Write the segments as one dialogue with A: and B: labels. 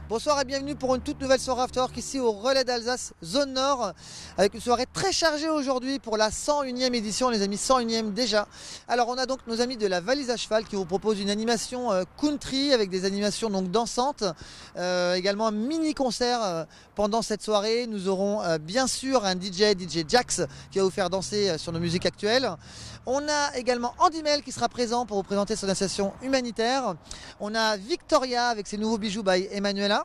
A: Bonsoir et bienvenue pour une toute nouvelle soirée After Work ici au Relais d'Alsace, zone nord, avec une soirée très chargée aujourd'hui pour la 101e édition, les amis, 101e déjà. Alors on a donc nos amis de la Valise à Cheval qui vous proposent une animation country avec des animations donc dansantes, également un mini concert pendant cette soirée. Nous aurons bien sûr un DJ Jax qui va vous faire danser sur nos musiques actuelles. On a également Andy Mel qui sera présent pour vous présenter son association humanitaire. On a Victoria avec ses nouveaux bijoux by Emanuela.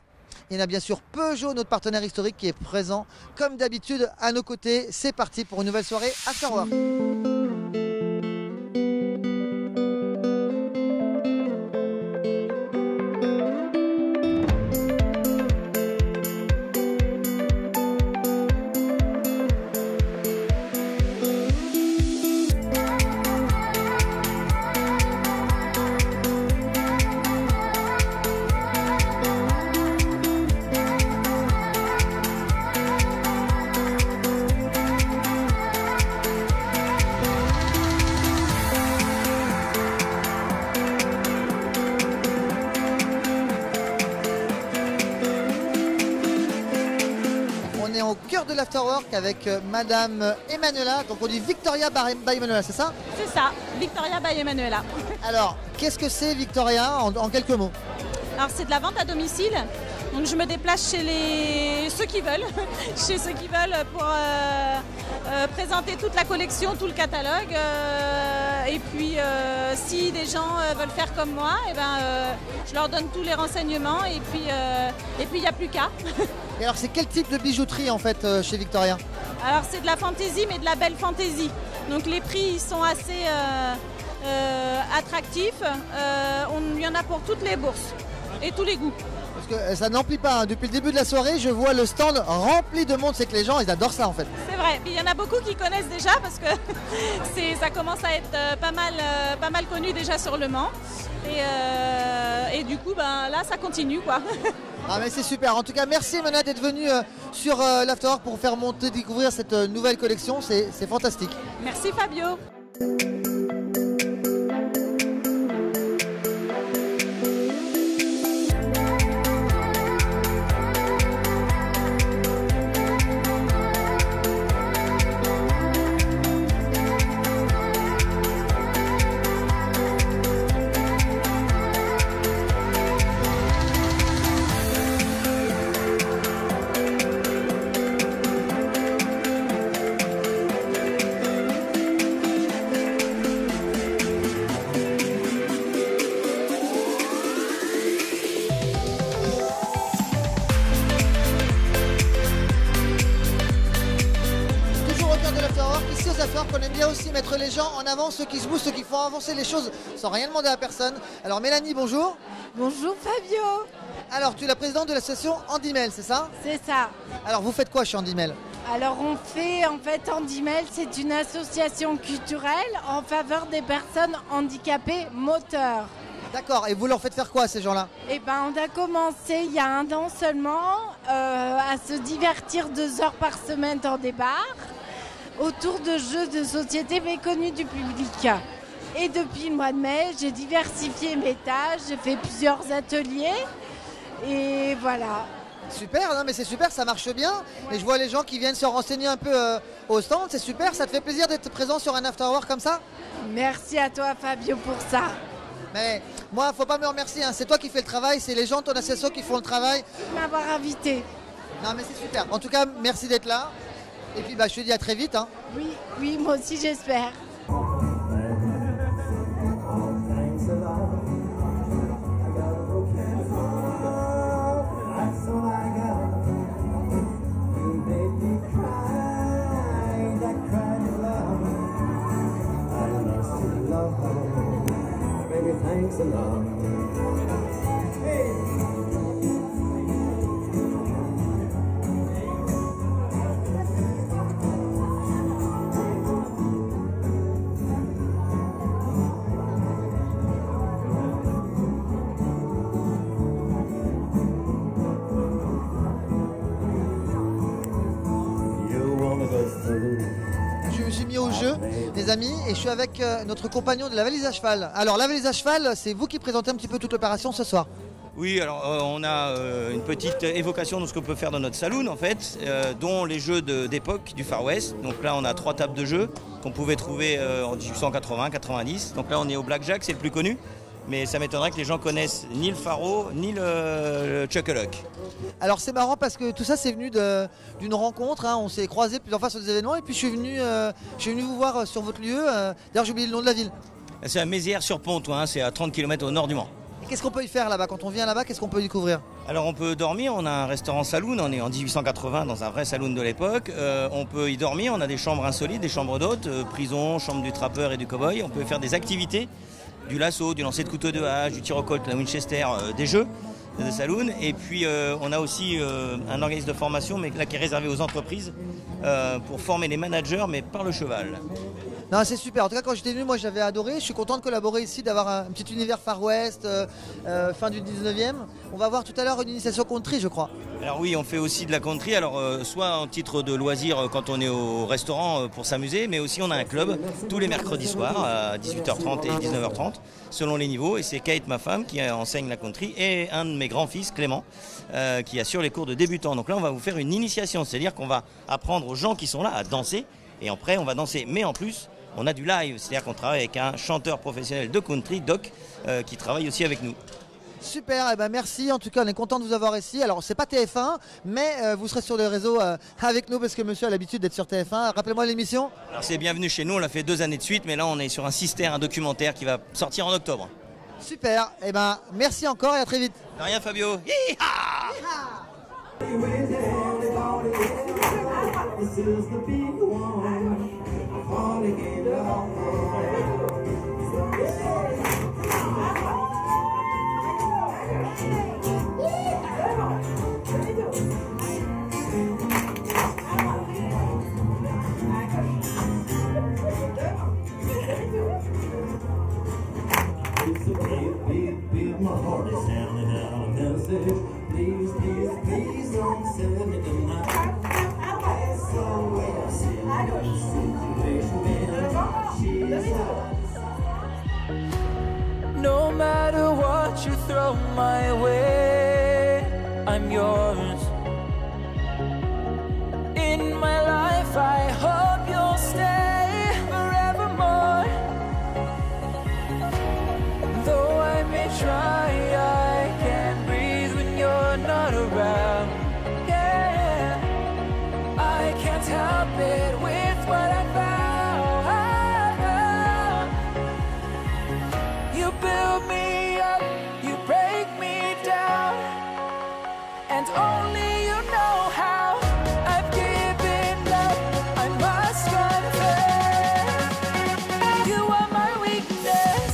A: Il y en a bien sûr Peugeot, notre partenaire historique, qui est présent comme d'habitude à nos côtés. C'est parti pour une nouvelle soirée After Work. Au cœur de l'Afterwork avec Madame Emanuela, donc on dit Victoria by Emanuela, c'est ça?
B: C'est ça, Victoria by Emanuela.
A: Alors, qu'est-ce que c'est Victoria en quelques mots?
B: Alors c'est de la vente à domicile, donc je me déplace chez ceux qui veulent, chez ceux qui veulent pour présenter toute la collection, tout le catalogue. Et puis si des gens veulent faire comme moi, je leur donne tous les renseignements et puis il n'y a plus qu'à.
A: Et alors c'est quel type de bijouterie en fait chez Victoria?
B: Alors c'est de la fantaisie, mais de la belle fantaisie. Donc les prix ils sont assez attractifs. Il y en a pour toutes les bourses et tous les goûts.
A: Parce que ça n'emplit pas, hein. Depuis le début de la soirée, je vois le stand rempli de monde. C'est que les gens, ils adorent ça en fait.
B: C'est vrai, il y en a beaucoup qui connaissent déjà parce que ça commence à être pas mal connu déjà sur Le Mans. Et du coup, là, ça continue quoi.
A: Ah mais c'est super. En tout cas, merci Mona d'être venue sur l'Afterwork pour faire découvrir cette nouvelle collection. C'est fantastique.
B: Merci Fabio. On aime bien aussi mettre les gens en avant, ceux qui se bougent, ceux qui font avancer les choses sans rien demander à personne. Alors Mélanie, bonjour.
C: Bonjour Fabio.
A: Alors tu es la présidente de l'association Andy Mel, c'est ça?
C: C'est ça.
A: Alors vous faites quoi chez Andy Mel?
C: Alors on fait en fait Andy Mel, c'est une association culturelle en faveur des personnes handicapées moteurs.
A: D'accord, et vous leur faites faire quoi à ces gens-là?
C: Eh ben on a commencé il y a 1 an seulement à se divertir 2 heures par semaine dans des bars, autour de jeux de société méconnus du public. Et depuis le mois de mai, j'ai diversifié mes tâches, j'ai fait plusieurs ateliers et voilà.
A: Super, non mais c'est super, ça marche bien. Ouais. Et je vois les gens qui viennent se renseigner un peu au stand, c'est super, ça te fait plaisir d'être présent sur un Afterwork comme ça?
C: Merci à toi Fabio pour ça.
A: Mais moi, faut pas me remercier, hein. C'est toi qui fais le travail, c'est les gens de ton association qui font le travail.
C: Merci de m'avoir invité.
A: Non mais c'est super, en tout cas merci d'être là. Et puis je te dis à très vite. Hein.
C: Oui, moi aussi j'espère.
A: Je me suis mis au jeu, les amis, et je suis avec notre compagnon de la Valise à Cheval. Alors la Valise à Cheval, c'est vous qui présentez un petit peu toute l'opération ce soir.
D: Oui, alors on a une petite évocation de ce qu'on peut faire dans notre saloon en fait, dont les jeux d'époque du Far West. Donc là on a 3 tables de jeux qu'on pouvait trouver en 1880-90. Donc là on est au Blackjack, c'est le plus connu. Mais ça m'étonnerait que les gens connaissent ni le Faro, ni le Chuck-a-Luck.
A: Alors c'est marrant parce que tout ça c'est venu d'une rencontre, hein. On s'est croisés plusieurs fois sur des événements et puis je suis venu vous voir sur votre lieu. D'ailleurs j'ai oublié le nom de la ville.
D: C'est à Mézières-sur-Pontoin, hein, c'est à 30 km au nord du Mans.
A: Et qu'est-ce qu'on peut y faire là-bas? Quand on vient là-bas, qu'est-ce qu'on peut y découvrir?
D: Alors on peut dormir, on a un restaurant saloon, on est en 1880 dans un vrai saloon de l'époque. On peut y dormir, on a des chambres insolites, des chambres d'hôtes, prison, chambre du trappeur et du cow-boy. On peut faire des activités, du lasso, du lancer de couteau de hache, du tir au colt, la Winchester, des jeux de saloon. Et puis on a aussi un organisme de formation, mais là qui est réservé aux entreprises, pour former les managers, mais par le cheval.
A: Non, c'est super. En tout cas, quand j'étais venu, moi j'avais adoré. Je suis content de collaborer ici, d'avoir un petit univers Far West, fin du 19e. On va voir tout à l'heure une initiation country, je crois.
D: Alors oui, on fait aussi de la country, alors soit en titre de loisir quand on est au restaurant pour s'amuser, mais aussi on a un club tous les mercredis soirs à 18h30 et 19h30, selon les niveaux. Et c'est Kate, ma femme, qui enseigne la country, et un de mes grands-fils, Clément, qui assure les cours de débutants. Donc là, on va vous faire une initiation, c'est-à-dire qu'on va apprendre aux gens qui sont là à danser, et après on va danser. Mais en plus, on a du live, c'est-à-dire qu'on travaille avec un chanteur professionnel de country, Doc, qui travaille aussi avec nous.
A: Super, eh ben merci. En tout cas, on est content de vous avoir ici. Alors, c'est pas TF1, mais vous serez sur les réseaux avec nous parce que monsieur a l'habitude d'être sur TF1. Rappelez-moi l'émission.
D: Alors, c'est Bienvenue chez nous. On l'a fait 2 années de suite, mais là, on est sur un Sister, un documentaire qui va sortir en octobre.
A: Super, eh ben merci encore et à très vite.
D: De rien, Fabio. Hi-ha!
E: No matter what you throw my way, I'm yours. In my life, I hope you'll stay forevermore. Though I may try, I can't breathe when you're not around. Yeah, I can't help it with what I found. You build me up, you break me down, and only you know how I've given up. I must confess, you are my weakness.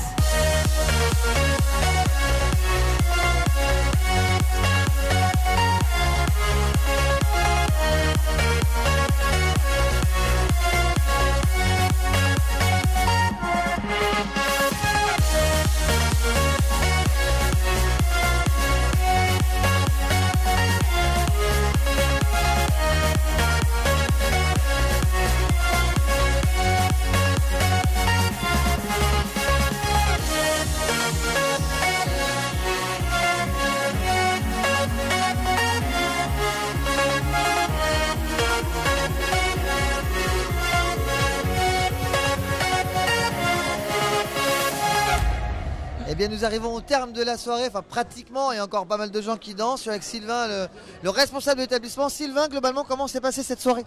A: Eh bien, nous arrivons au terme de la soirée, enfin pratiquement, et encore pas mal de gens qui dansent. Je suis avec Sylvain, le responsable de l'établissement. Sylvain, globalement, comment s'est passée cette soirée?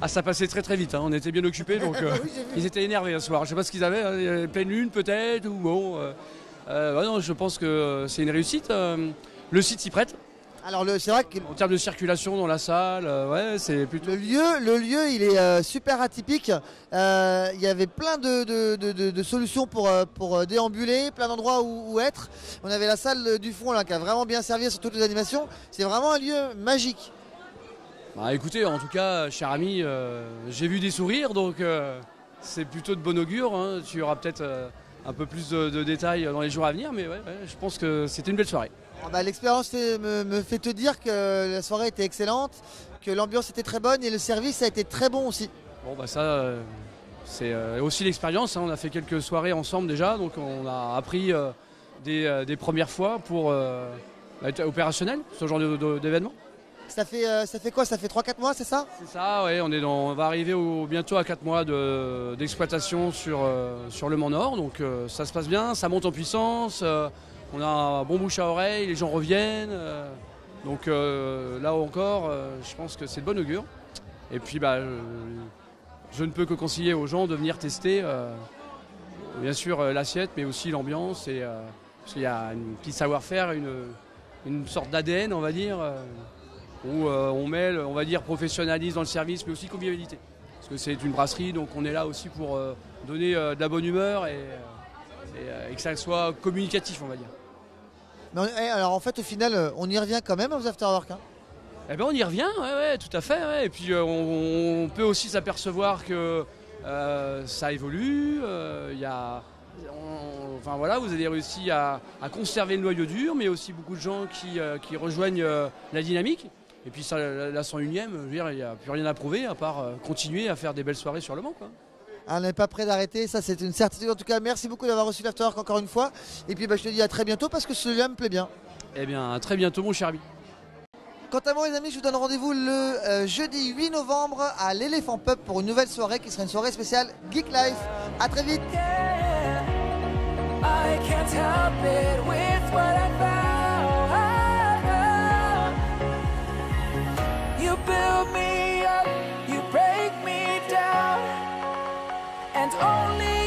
F: Ah, ça passait très très vite, hein. On était bien occupés, donc
A: Oui, j'ai vu.
F: ils étaient énervés ce soir. Je sais pas ce qu'ils avaient, hein. Pleine lune peut-être, ou bon. Ouais, non, je pense que c'est une réussite. Le site s'y prête.
A: Alors, c'est vrai que
F: En termes de circulation dans la salle, ouais, c'est plutôt.
A: le lieu, il est super atypique. Il y avait plein de solutions pour déambuler, plein d'endroits où être. On avait la salle du fond là, qui a vraiment bien servi sur toutes les animations. C'est vraiment un lieu magique.
F: Bah, écoutez, en tout cas, cher ami, j'ai vu des sourires, donc c'est plutôt de bon augure, hein. Tu auras peut-être un peu plus de détails dans les jours à venir, mais ouais, je pense que c'était une belle soirée.
A: L'expérience me fait te dire que la soirée était excellente, que l'ambiance était très bonne et le service a été très bon aussi.
F: Bon, bah ça, c'est aussi l'expérience, hein. On a fait quelques soirées ensemble déjà, donc on a appris des premières fois pour être opérationnel, ce genre d'événement.
A: Ça fait quoi? Ça fait 3-4 mois, c'est ça?
F: C'est ça, ouais, on va arriver bientôt à 4 mois d'exploitation sur le Mans Nord, donc ça se passe bien, ça monte en puissance, on a un bon bouche à oreille, les gens reviennent, donc là encore, je pense que c'est de bon augure. Et puis je ne peux que conseiller aux gens de venir tester, bien sûr l'assiette, mais aussi l'ambiance, parce qu'il y a un petit savoir-faire, une sorte d'ADN, on va dire, où on mêle, on va dire, professionnalisme dans le service, mais aussi convivialité. Parce que c'est une brasserie, donc on est là aussi pour donner de la bonne humeur et que ça soit communicatif, on va dire.
A: Mais alors en fait, au final, on y revient quand même aux afterwork. Hein.
F: Eh ben on y revient, ouais, tout à fait. Ouais. Et puis on peut aussi s'apercevoir que ça évolue. Enfin voilà, vous avez réussi à conserver le noyau dur, mais aussi beaucoup de gens qui rejoignent la dynamique. Et puis ça, la 101e, je veux dire, il n'y a plus rien à prouver à part continuer à faire des belles soirées sur le Mans, quoi.
A: On n'est pas prêt d'arrêter, ça c'est une certitude. En tout cas, merci beaucoup d'avoir reçu l'Afterwork encore une fois. Et puis je te dis à très bientôt parce que celui-là me plaît bien.
F: Eh bien, à très bientôt mon cher ami.
A: Quant à moi les amis, je vous donne rendez-vous le jeudi 8 novembre à l'Elephant Pub pour une nouvelle soirée qui sera une soirée spéciale Geek Life. A très vite.
E: I can't help it with what I found. You build me up, you break me down, and only